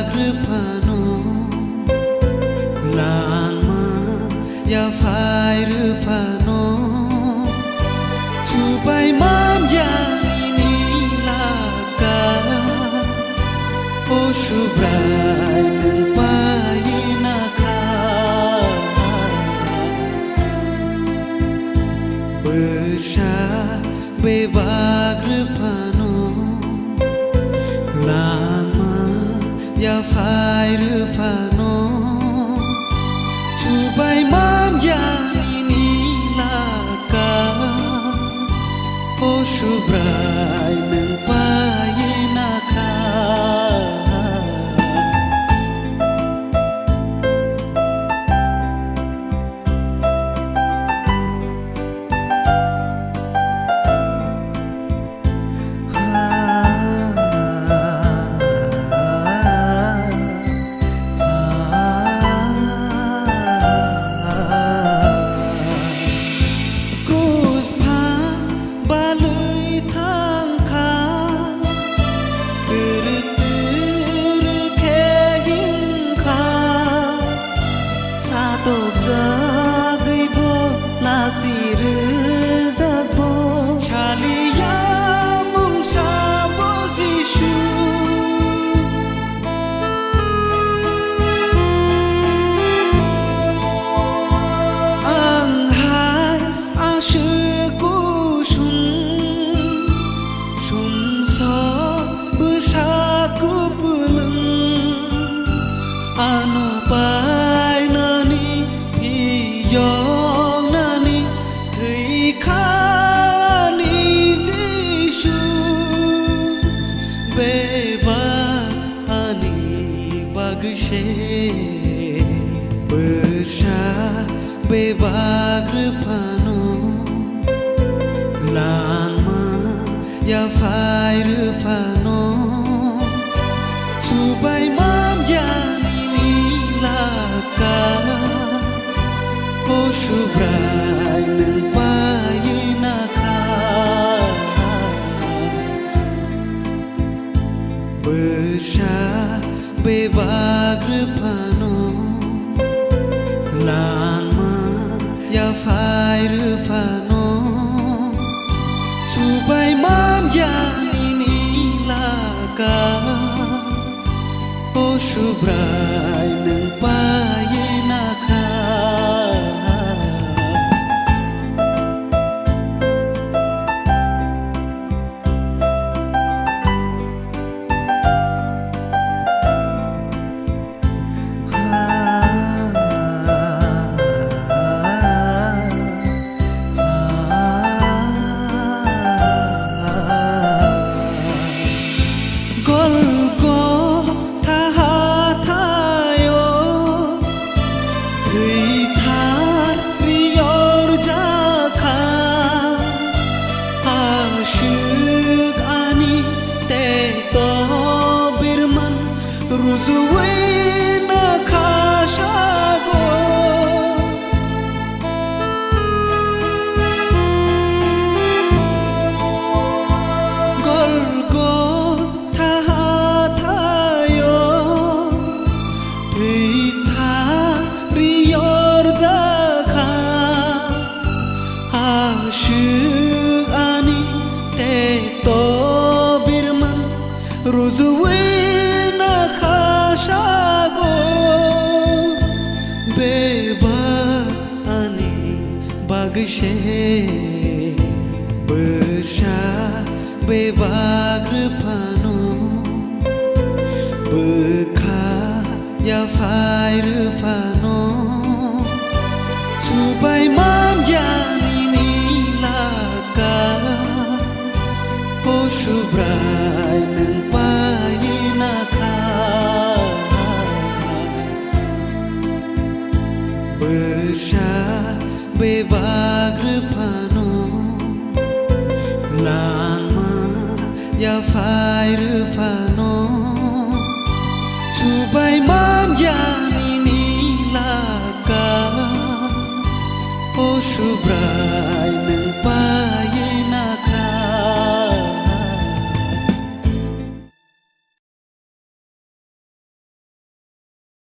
bagruphano lanma ya fairufano supai manjani laka o subrai paina kha besha be bagruphano lanma ya fairufano subai manjani laka o subrai paina kha besha be bagruphano lanma ya fairufano subai manjani laka o subrai paina kha besha be bagruphano lanma ya fairufano subai manjani laka o subrai paina kha Ruzuina khashago golgo thayo thitha riyor jakha ashik ani te to birman ruzuina khashago beba ani bagshe besha be bagruphano bekha ya fairufano subai manjani laka o subrai paina kha besha be bagruphano lanma ya fairufano subai manjani laka o subrai